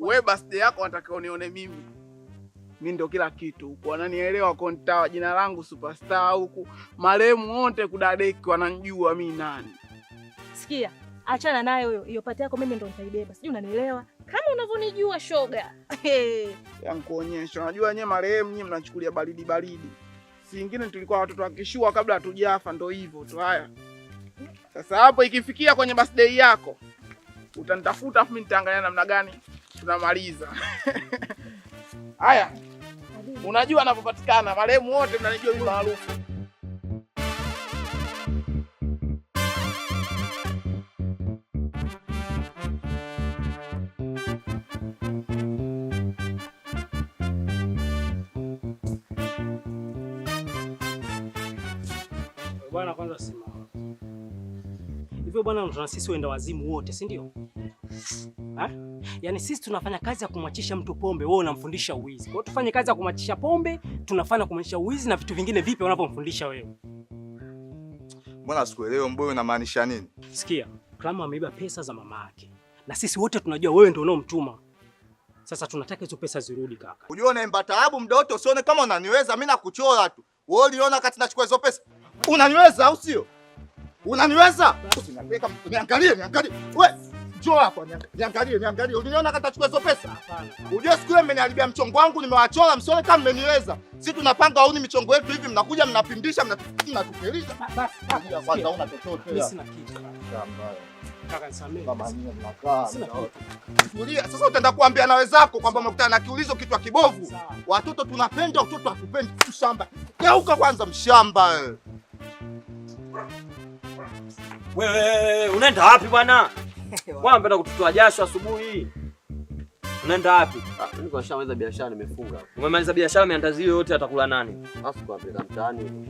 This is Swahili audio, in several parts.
Wewe birthday yako unataka unione mimi. Mimi ndo kila kitu huko. Wananielewa konta, jina langu superstar huku. Marehemu wote kudadeki wananijua mimi nani. Sikia, achana naye huyo. Hiyo pati yako mimi ndo nitaibeba. Sijui unanielewa? Kama unavyonijua shoga. Yankuonyesha. Unajua wenyewe marehemu nyinyi mnachukulia baridi baridi. Si ingine tulikuwa watoto wakishua kabla hatujafa, ndo hivyo tu. Haya. Sasa hapo ikifikia kwenye birthday yako, utanitafuta afu mimi nitaangalia namna gani tunamaliza. Haya. Unajua anapopatikana marehemu wote mnanijua mimi maarufu. Bwana kwanza simama. Hivyo bwana tuna sisi wenda wazimu wote, si ndio? Yaani sisi tunafanya kazi ya kumwachisha mtu pombe, wewe unamfundisha uwizi. Kwa hiyo tufanye kazi ya kumwachisha pombe, tunafanya kumwachisha uwizi na vitu vingine vipi unavyomfundisha wewe. Mbona sikuelewi mboyo unamaanisha nini? Sikia, Klama ameiba pesa za mama yake. Na sisi wote tunajua wewe ndio unaomtuma. Sasa tunataka hizo pesa zirudi kaka. Unajua unaimba taabu muda wote, usione kama unaniweza, mimi nakuchora tu. Wewe uliona kati nachukua hizo pesa? Unaniweza au sio? Unaniweza? Usinapeka niangalie. Wewe njoo hapa niangalie. Uliona kati nachukua hizo pesa? Hapana. Unajua siku ile mmeniharibia mchongo wangu, nimewachora, msione kama mmeniweza. Sisi tunapanga au ni michongo yetu hivi, mnakuja mnapindisha, mnatukeleza. Basi kwanza una chochote. Mimi sina kitu. Kaka nisamee. Kama nini mnakaa? Tulia. Sasa utaenda kuambia na wenzako kwamba umekutana na kiulizo kitu kibovu. Watoto tunapenda, watoto hatupendi shamba. Geuka kwanza mshamba wewe. Wewe unaenda wapi bwana? Bwana unapenda kututoa jasho asubuhi. Unaenda wapi? Niko nishamaliza biashara nimefunga. Umemaliza biashara, miandazi yote atakula nani? Basi kwa pesa mtaani.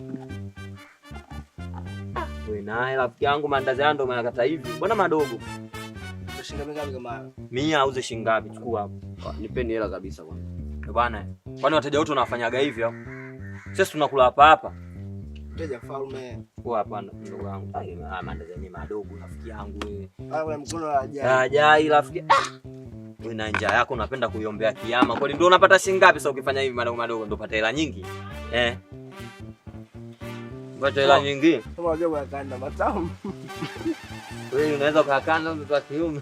Wewe naye rafiki yangu maandazi yao ndo umenakata hivi. Mbona madogo? Shilingi ngapi kama? 100 auze shilingi ngapi? Chukua hapo. Nipeni hela kabisa bwana. Bwana, kwani wateja wote wanafanyaga hivi au? Sisi tunakula hapa. Mteja mfalme. Kwa hapana ndugu yangu. Maandazi ni madogo rafiki yangu wewe. Wewe mkono wa ajai. Ajai rafiki. Wewe na njaa yako unapenda kuiombea kiyama. Kwani ndio unapata shilingi ngapi sasa ukifanya hivi madogo ndio upata hela nyingi? Upata hela nyingi. Kama unajua kukanda matamu. Wewe unaweza kukanda mtu wa kiume.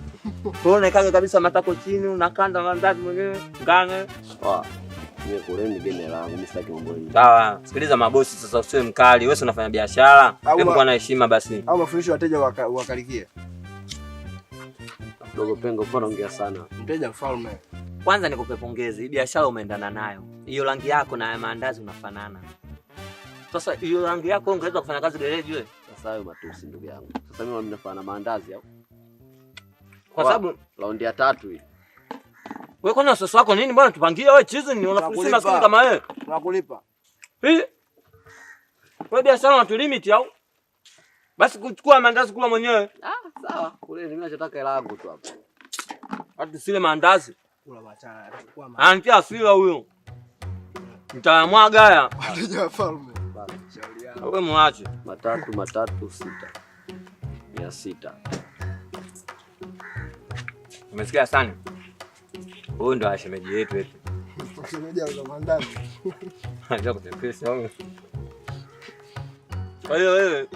Kwa unaikaga kabisa matako chini, unakanda mandazi mwenyewe, ngane. Mimi kureni gene langu, mimi sitaki mambo hiyo. Sawa, sikiliza mabosi sasa, usiwe mkali. Wewe unafanya biashara, hebu kuwa na heshima basi. Au mafundisho wateja wakalikie. Dogo pengo kwa ongea sana. Mteja mfalme. Kwanza nikupe pongezi, biashara umeendana nayo. Hiyo rangi yako na maandazi unafanana. Sasa hiyo rangi yako ungeweza kufanya kazi gereji wewe. Sasa hayo matusi ndugu yangu. Sasa mimi mnafanana maandazi au? Kwa sababu raundi ya 3 hii. Wewe kuna sasa wako nini bwana, tupangie wewe chizi ni unafurusi maskini kama wewe. Tunakulipa. Wewe biashara una limit au? Basi kuchukua mandazi kula mwenyewe. Sawa. Kule mimi nachotaka hela yangu tu hapo. Hadi sile mandazi. Kula machana atakuwa Antia asila huyo. Mtamwaga haya. Mteja mfalme. Basi shauri yako. Wewe muache. 3 6. Umesikia sana? Huyu ndo ashemeji yetu eti. Shemeji wa mandazi. Haja kutepesa wewe. Kwa hiyo wewe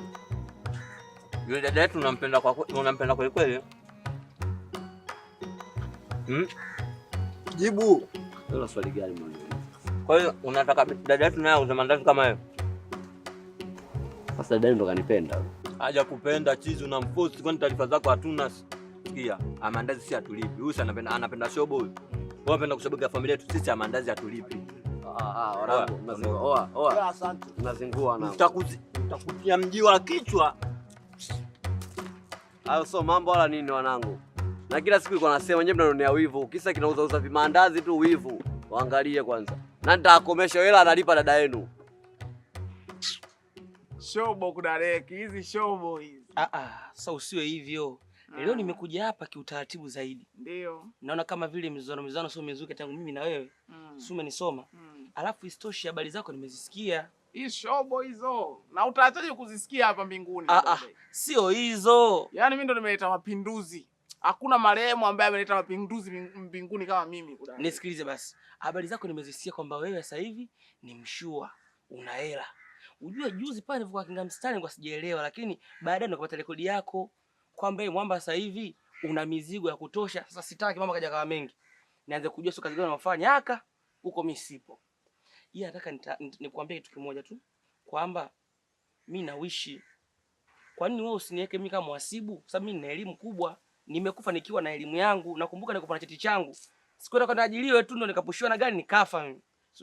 yule dada yetu unampenda kweli kweli? Jibu. Hilo swali gani mwanangu? Kwa hiyo unataka dada yetu naye auze mandazi kama wewe? Sasa dada ndo kanipenda. Haja kupenda chizi unamforce, kwani taarifa zako hatuna. Sikia, mandazi si atulipi. Huyu anapenda shobo huyu. Wewe unapenda kushabikia familia yetu, sisi mandazi atulipi. Wanangu, mnazingua. Asante. Mnazingua na. Nitakutia mji wa kichwa. Hayo sio mambo wala nini wanangu. Na kila siku iko nasema nyewe mnanionea wivu. Kisa kinauza vimandazi tu wivu. Waangalie kwanza. Na nitakomesha hela analipa dada yenu. Shobo kudareki, hizi shobo hizi. Sasa usiwe hivyo. Leo nimekuja hapa kiutaratibu zaidi. Ndio. Naona kama vile mizano sio mizuke tangu mimi na wewe. Si umenisoma. Alafu istoshi habari zako nimezisikia. Hii shobo hizo. Na utaachaje kuzisikia hapa mbinguni? Sio hizo. Yaani mimi ndo nimeleta mapinduzi. Hakuna marehemu ambaye ameleta mapinduzi mbinguni kama mimi. Nisikilize basi. Habari zako nimezisikia kwamba wewe sasa hivi ni mshua, una hela. Unajua juzi pale nilikuwa kinga mstari kwa sijaelewa, lakini baadaye nikapata rekodi yako kwamba wewe mwamba sasa hivi una mizigo ya kutosha. Sasa sitaki mama kaja kama mengi. Nianze kujua sio kazi gani unafanya haka huko mimi sipo. Yeye nataka nikwambie kitu kimoja tu kwamba mimi nawishi. Kwa nini wewe usiniweke mimi kama mhasibu? Sababu mimi nina elimu kubwa. Nimekufa nikiwa na elimu yangu. Nakumbuka nilikuwa na cheti changu. Sikwenda kwa ajiliwe tu ndo nikapushiwa na gari nikafa mimi.